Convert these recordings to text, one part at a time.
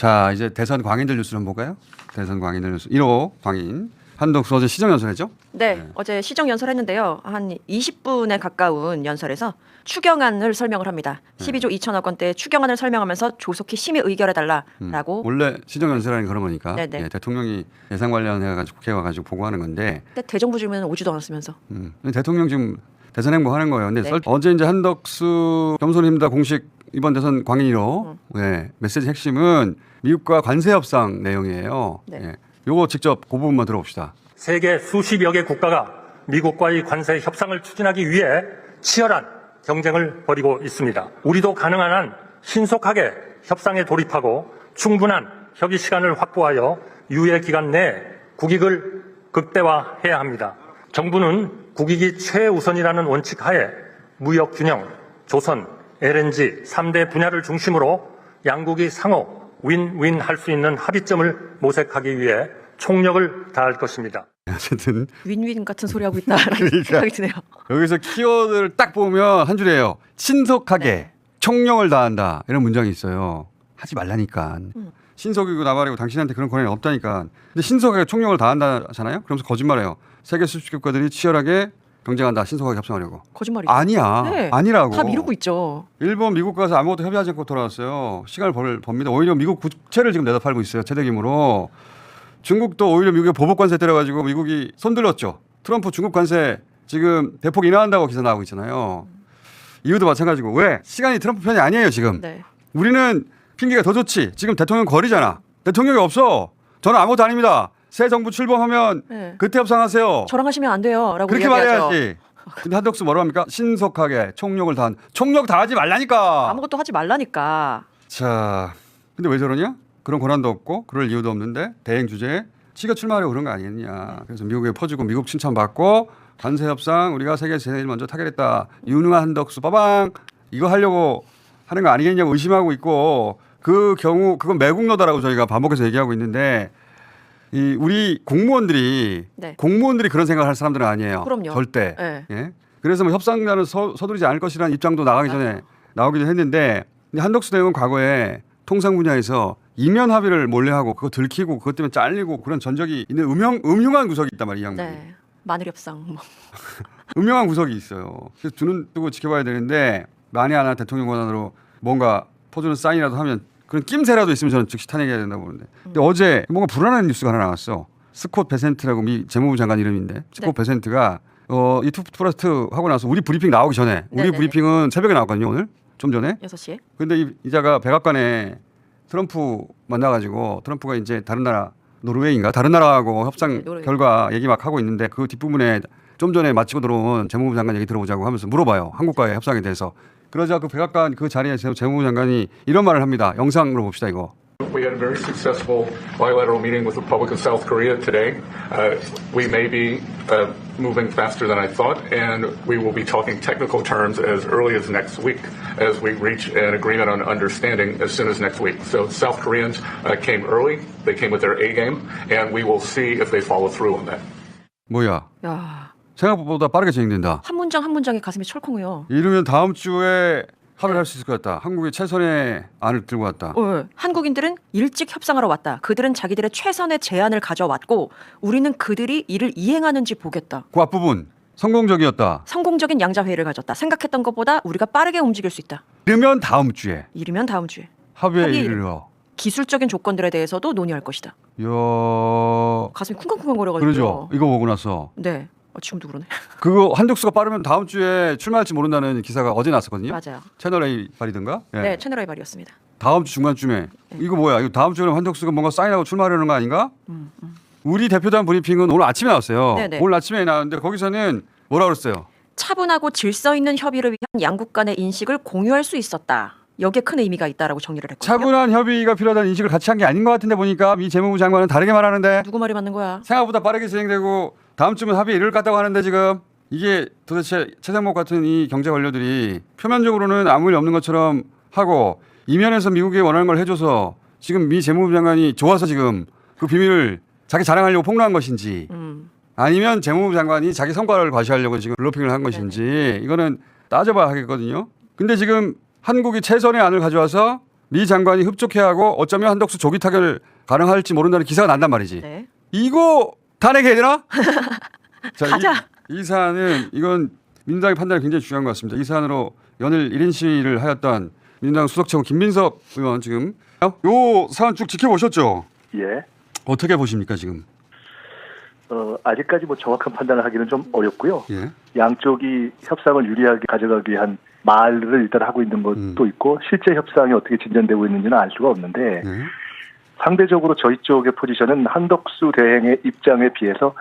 자, 이제 대선 광인들 뉴스 좀 볼까요? 대선 광인들 뉴스 1호 광인 한덕수 어제 시정연설했죠? 네, 어제 시정연설했는데요. 한 20분에 가까운 연설에서 추경안을 설명을 합니다. 12조 2천억 원대 추경안을 설명하면서 조속히 심의 의결해달라라고. 원래 시정연설하는 그런 거니까 네네. 예, 대통령이 예산 관련해가지고 국회 와가지고 보고하는 건데 근데 대정부 질문은 오지도 않았으면서. 대통령 지금 대선 행보하는 거예요. 근데 네. 어제 이제 한덕수 겸손입니다 공식 이번 대선 광인 1호 메시지 핵심은 미국과 관세 협상 내용이에요. 네. 예. 요거 직접 그 부분만 들어봅시다. 세계 수십여 개 국가가 미국과의 관세 협상을 추진하기 위해 치열한 경쟁을 벌이고 있습니다. 우리도 가능한 한 신속하게 협상에 돌입하고 충분한 협의 시간을 확보하여 유예 기간 내에 국익을 극대화해야 합니다. 정부는 국익이 최우선이라는 원칙 하에 무역 균형, 조선, LNG 3대 분야를 중심으로 양국이 상호 윈윈 할 수 있는 합의점을 모색하기 위해 총력을 다할 것입니다. 어쨌든 윈윈 같은 소리 하고 있다라는 생각이 드네요. 여기서 키워드를 딱 보면 한 줄이에요. 신속하게 네. 총력을 다한다 이런 문장이 있어요. 하지 말라니까. 신속이고 나발이고 당신한테 그런 권한이 없다니까. 근데 신속하게 총력을 다한다잖아요. 그러면서 거짓말해요. 세계 수십 국가들이 치열하게 경쟁한다. 신속하게 협상하려고. 거짓말이죠. 아니야. 네. 아니라고. 다 미루고 있죠. 일본, 미국 가서 아무것도 협의하지 않고 돌아왔어요. 시간을 법니다. 오히려 미국 부채를 지금 내다 팔고 있어요. 최대규모로. 중국도 오히려 미국의 보복 관세 때려가지고 미국이 손들었죠. 트럼프 중국 관세 지금 대폭 인하한다고 기사 나오고 있잖아요. 이유도 마찬가지고. 왜? 시간이 트럼프 편이 아니에요 지금. 네. 우리는 핑계가 더 좋지. 지금 대통령 거리잖아. 대통령이 없어. 저는 아무것도 아닙니다. 새 정부 출범하면 네. 그때 협상하세요. 저랑 하시면 안 돼요라고 그렇게 이야기하죠. 말해야지. 근데 한덕수 뭐라고 합니까? 신속하게 총력을 다한. 총력 다하지 말라니까. 아무것도 하지 말라니까. 자, 근데 왜 저러냐? 그런 권한도 없고 그럴 이유도 없는데 대행 주제에 지가 출마하려고 그런 거 아니겠냐. 그래서 미국에 퍼지고 미국 칭찬받고 관세 협상 우리가 세계에서 제일 먼저 타결했다. 유능한 한덕수 빠방 이거 하려고 하는 거 아니겠냐고 의심하고 있고 그 경우 그건 매국노다라고 저희가 반복해서 얘기하고 있는데 이 우리 공무원들이 네. 그런 생각을 할 사람들은 아니에요. 그럼요. 절대. 네. 예? 그래서 뭐 협상자는 서두르지 않을 것이라는 입장도 나가기 전에 나오기도 했는데 근데 한덕수 대행은 과거에 통상 분야에서 이면 합의를 몰래 하고 그거 들키고 그것 때문에 잘리고 그런 전적이 있는 음흉한 구석이 있단 말이에요. 이 양반이. 네. 마늘 협상. 뭐. 음흉한 구석이 있어요. 그래서 두 눈 뜨고 지켜봐야 되는데 만에 하나 대통령 권한으로 뭔가 퍼주는 사인이라도 하면 그런 낌새라도 있으면 저는 즉시 탄핵해야 된다고 보는데. 근데 어제 뭔가 불안한 뉴스가 하나 나왔어. 스콧 베센트라고 미 재무부 장관 이름인데 스콧 네. 베센트가 이 투 플러스 하고 나서 우리 브리핑 나오기 전에 우리 네네네. 브리핑은 새벽에 나왔거든요 오늘 좀 전에. 6시에. 근데 이 기자가 백악관에 트럼프 만나가지고 트럼프가 이제 다른 나라 노르웨이인가 다른 나라하고 협상 네, 노르웨이. 결과 얘기 막 하고 있는데 그 뒷부분에 좀 전에 마치고 들어온 재무부 장관 얘기 들어보자고 하면서 물어봐요. 한국과의 협상에 대해서. 그러자 그 백악관 그 자리에서 재무부 장관이 이런 말을 합니다. 영상으로 봅시다 이거. We had a very successful bilateral meeting with the Republic of South Korea today. We may be moving faster than I thought, and we will be talking technical terms as early as next week as we reach an agreement on understanding as soon as next week. So South Koreans came early. They came with their A game, and we will see if they follow through on that. 뭐야. 야, 생각보다 빠르게 진행된다. 한 문장 한 문장에 가슴이 철컹해요. 이러면 다음 주에 합의를 할 수 있을 것 같다. 한국이 최선의 안을 들고 왔다. 한국인들은 일찍 협상하러 왔다. 그들은 자기들의 최선의 제안을 가져왔고 우리는 그들이 이를 이행하는지 보겠다. 그 앞부분 성공적이었다. 성공적인 양자회의를 가졌다. 생각했던 것보다 우리가 빠르게 움직일 수 있다. 이르면 다음 주에 이르면 다음 주에. 합의에 합의에 이르러. 기술적인 조건들에 대해서도 논의할 것이다. 이야. 가슴이 쿵쾅쿵쾅거려가지고. 그러죠. 이거 보고 나서. 네. 지금도 그러네. 그거 한덕수가 빠르면 다음 주에 출마할지 모른다는 기사가 어제 났었거든요. 맞아요. 채널 A 발이든가. 예. 네, 채널A 발이었습니다. 다음 주 중간쯤에 이거 뭐야? 이거 다음 주에 한덕수가 뭔가 사인하고 출마하려는 거 아닌가? 우리 대표단 브리핑은 오늘 아침에 나왔어요. 네네. 오늘 아침에 나왔는데 거기서는 뭐라 그랬어요? 차분하고 질서 있는 협의를 위한 양국 간의 인식을 공유할 수 있었다. 여기에 큰 의미가 있다라고 정리를 했거든요. 차분한 협의가 필요하다는 인식을 같이 한 게 아닌 것 같은데 보니까 미 재무부 장관은 다르게 말하는데 누구 말이 맞는 거야? 생각보다 빠르게 진행되고 다음 주면 합의에 이를 것 같다고 하는데 지금 이게 도대체 최상목 같은 이 경제 관료들이 표면적으로는 아무 일 없는 것처럼 하고 이면에서 미국이 원하는 걸 해줘서 지금 미 재무부 장관이 좋아서 지금 그 비밀을 자기 자랑하려고 폭로한 것인지 아니면 재무부 장관이 자기 성과를 과시하려고 지금 블로핑을 한 것인지 이거는 따져봐야 하겠거든요. 근데 지금 한국이 최선의 안을 가져와서 미 장관이 흡족해하고 어쩌면 한덕수 조기 타결 가능할지 모른다는 기사가 난단 말이지. 네. 이거 탄핵해야 되나? 자, 가자. 이 사안은 이건 민주당의 판단이 굉장히 중요한 것 같습니다. 이 사안으로 연일 1인 시위를 하였던 민주당 수석최고 김민석 의원 지금 요 사안 쭉 지켜보셨죠? 예. 어떻게 보십니까 지금? 아직까지 뭐 정확한 판단을 하기는 좀 어렵고요. 예. 양쪽이 협상을 유리하게 가져가기 위한 말을 일단 하고 있는 것도 있고 실제 협상이 어떻게 진전되고 있는지는 알 수가 없는데 예. 상대적으로 저희 쪽의 포지션은 한덕수 대행의 입장에 비해서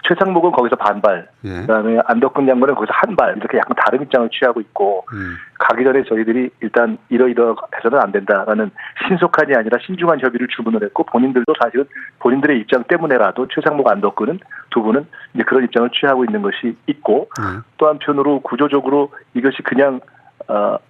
최상목은 거기서 반발, 예. 그다음에 안덕근 장관은 거기서 한발 이렇게 약간 다른 입장을 취하고 있고 가기 전에 저희들이 일단 이러해서는 안 된다라는 신속한이 아니라 신중한 협의를 주문을 했고 본인들도 사실은 본인들의 입장 때문에라도 최상목 안덕근은 두 분은 이제 그런 입장을 취하고 있는 것이 있고 또 한편으로 구조적으로 이것이 그냥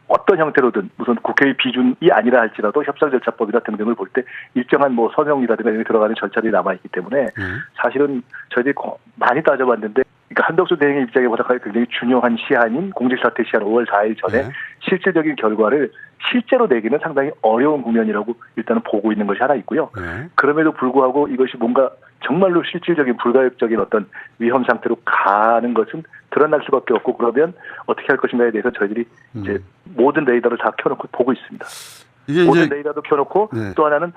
어떤 형태로든 무슨 국회의 비준이 아니라 할지라도 협상절차법이나 등등을 볼 때 일정한 뭐 서명이라든가 이런 들어가는 절차들이 남아있기 때문에 사실은 저희들이 많이 따져봤는데 그러니까 한덕수 대행의 입장에 보다가 굉장히 중요한 시한인 공직사퇴 시한 5월 4일 전에 실질적인 결과를 실제로 내기는 상당히 어려운 국면이라고 일단은 보고 있는 것이 하나 있고요. 그럼에도 불구하고 이것이 뭔가 정말로 실질적인 불가역적인 어떤 위험 상태로 가는 것은 드러날 수밖에 없고 그러면 어떻게 할 것인가에 대해서 저희들이 이제 모든 레이더를 다 켜놓고 보고 있습니다. 이게 모든 이제 레이더도 켜놓고 네. 또 하나는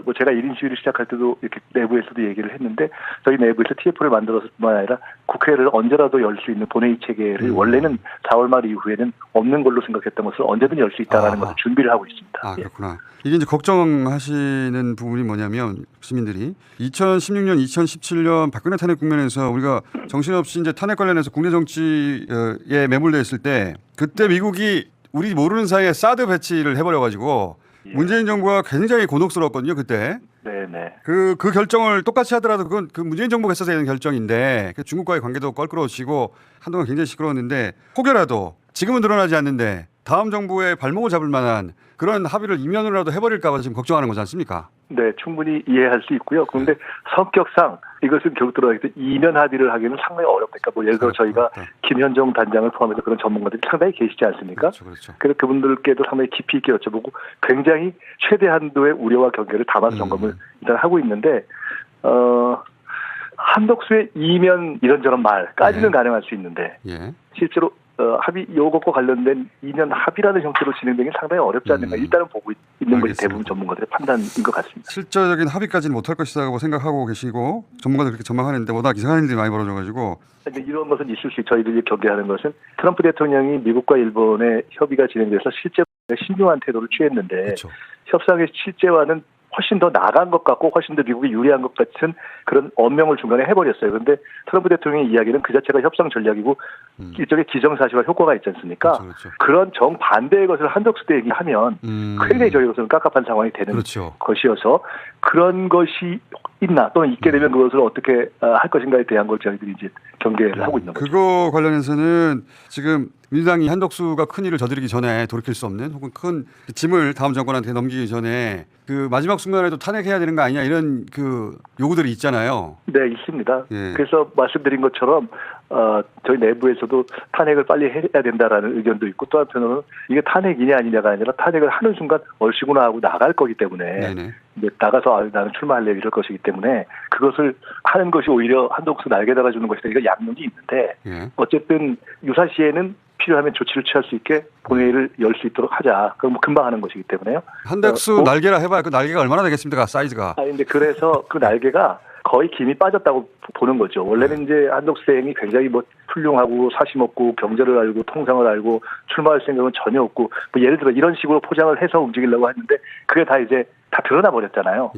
뭐 제가 1인 시위를 시작할 때도 이렇게 내부에서도 얘기를 했는데 저희 내부에서 TF를 만들어서 뿐만 아니라 국회를 언제라도 열 수 있는 본회의 체계를 원래는 4월 말 이후에는 없는 걸로 생각했던 것을 언제든 열 수 있다라는 것을 준비를 하고 있습니다. 아, 그렇구나. 이게 이제 걱정하시는 부분이 뭐냐면 시민들이 2016년, 2017년 박근혜 탄핵 국면에서 우리가 정신없이 이제 탄핵 관련해서 국내 정치에 매몰돼 있을 때 그때 미국이 우리 모르는 사이에 사드 배치를 해버려가지고 문재인 정부가 굉장히 곤혹스러웠거든요 그때. 네네. 그 결정을 똑같이 하더라도 그건 그 문재인 정부가 했어야 되는 결정인데 중국과의 관계도 껄끄러워지고 한동안 굉장히 시끄러웠는데 혹여라도 지금은 드러나지 않는데 다음 정부의 발목을 잡을 만한 그런 합의를 이면으로라도 해버릴까 봐 지금 걱정하는 거지 않습니까? 네, 충분히 이해할 수 있고요. 그런데 성격상 이것은 결국 들어가기 때문에 이면 합의를 하기는 상당히 어렵다. 뭐 예를 들어 저희가 김현정 단장을 포함해서 그런 전문가들이 상당히 계시지 않습니까? 그렇죠. 그래서 그분들께도 상당히 깊이 있게 여쭤보고 굉장히 최대 한도의 우려와 경계를 담아서 점검을 일단 하고 있는데 한덕수의 이면 이런저런 말까지는 가능할 수 있는데 실제로 합의 요것과 관련된 이면 합의라는 형태로 진행되기 상당히 어렵지 않는가 일단은 보고 있는 것이 대부분 전문가들의 판단인 것 같습니다. 실질적인 합의까지는 못할 것이라고 생각하고 계시고 전문가들 그렇게 전망하는데 워낙 이상한 일들이 많이 벌어져가지고 이런 것은 있을 수 저희들이 경계하는 것은 트럼프 대통령이 미국과 일본의 협의가 진행돼서 실제 신중한 태도를 취했는데 그렇죠. 협상의 실제와는 훨씬 더 나간 것 같고 훨씬 더 미국이 유리한 것 같은 그런 언명을 중간에 해버렸어요. 그런데 트럼프 대통령의 이야기는 그 자체가 협상 전략이고 일종의 기정사실화 효과가 있지 않습니까? 그렇죠. 그런 정반대의 것을 한덕수 대행이 하면 굉장히 저희로서는 깝깝한 상황이 되는 것이어서 그런 것이 있나 또는 있게 되면 그것을 어떻게 할 것인가에 대한 걸 저희들이 이제 경계를 하고 있는 거죠. 그거 관련해서는 지금 민주당이 한덕수가 큰 일을 저지르기 전에 돌이킬 수 없는 혹은 큰 짐을 다음 정권한테 넘기기 전에 그 마지막 순간에도 탄핵해야 되는 거 아니냐 이런 그 요구들이 있잖아요. 네, 있습니다. 그래서 말씀드린 것처럼 저희 내부에서도 탄핵을 빨리 해야 된다라는 의견도 있고 또 한편으로는 이게 탄핵이냐 아니냐가 아니라 탄핵을 하는 순간 얼씨구나 하고 나갈 거기 때문에 이제 나가서 나는 출마할래 이럴 것이기 때문에 그것을 하는 것이 오히려 한덕수 날개 달아주는 것이다. 이거 양면이 있는데 어쨌든 유사시에는 필요하면 조치를 취할 수 있게 본회의를 열 수 있도록 하자. 그럼 뭐 금방 하는 것이기 때문에요. 한덕수 날개라 해봐야 그 날개가 얼마나 되겠습니까? 사이즈가. 근데 그래서 그 날개가 거의 김이 빠졌다고 보는 거죠. 원래는 이제 한덕수 대행이 굉장히 뭐 훌륭하고 사심 없고 경제를 알고 통상을 알고 출마할 생각은 전혀 없고 뭐 예를 들어 이런 식으로 포장을 해서 움직이려고 했는데 그게 다 이제 다 드러나 버렸잖아요.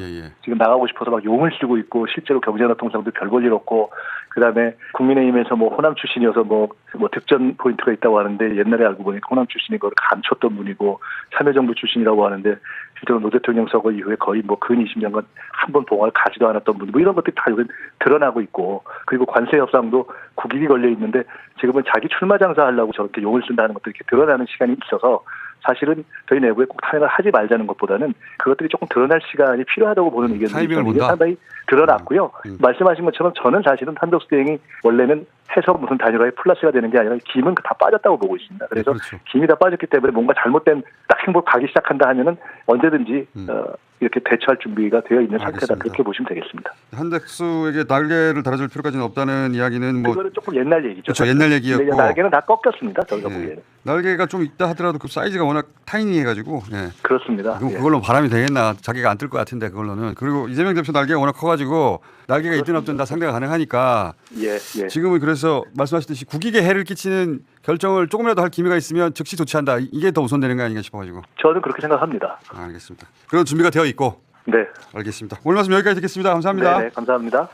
지금 나가고 싶어서 막 용을 쓰고 있고 실제로 경제나 통상도 별 볼 일 없고 그다음에 국민의힘에서 뭐 호남 출신이어서 뭐 득점 포인트가 있다고 하는데 옛날에 알고 보니까 호남 출신이 그걸 감췄던 분이고 참여정부 출신이라고 하는데 실제로 노 대통령 서거 이후에 거의 뭐 근 20년간 한 번 봉화를 가지도 않았던 분 뭐 이런 것들이 다 요즘 드러나고 있고 그리고 관세 협상도 국익이 걸려 있는데 지금은 자기 출마 장사하려고 저렇게 용을 쓴다는 것들이 이렇게 드러나는 시간이 있어서 사실은 저희 내부에 꼭 탄핵을 하지 말자는 것보다는 그것들이 조금 드러날 시간이 필요하다고 보는 의견이 상당히 드러났고요. 말씀하신 것처럼 저는 사실은 한덕수 대행이 원래는 해서 무슨 단일화의 플러스가 되는 게 아니라 김은 다 빠졌다고 보고 있습니다. 그래서 네, 그렇죠. 김이 다 빠졌기 때문에 뭔가 잘못된 딱 행보 가기 시작한다 하면은 언제든지 이렇게 대처할 준비가 되어 있는 상태다. 알겠습니다. 그렇게 보시면 되겠습니다. 한덕수에게 날개를 달아줄 필요까지는 없다는 이야기는 뭐 그거는 조금 옛날 얘기죠. 그렇죠. 옛날 얘기였고. 근데 날개는 다 꺾였습니다. 저희가 예. 보기에는. 날개가 좀 있다 하더라도 그 사이즈가 워낙 타이니해가지고 예. 그렇습니다. 그럼 예. 그걸로 바람이 되겠나 자기가 안 뜰 것 같은데 그걸로는 그리고 이재명 대표 날개가 워낙 커가지고 날개가 있든 없든 다 상대가 가능하니까 예, 예. 지금은 그래서 말씀하셨듯이 국익에 해를 끼치는 결정을 조금이라도 할 기미가 있으면 즉시 조치한다 이게 더 우선되는 거 아닌가 싶어가지고 저는 그렇게 생각합니다. 알겠습니다. 그런 준비가 되어 있고 네. 알겠습니다. 오늘 말씀 여기까지 듣겠습니다. 감사합니다. 네, 감사합니다.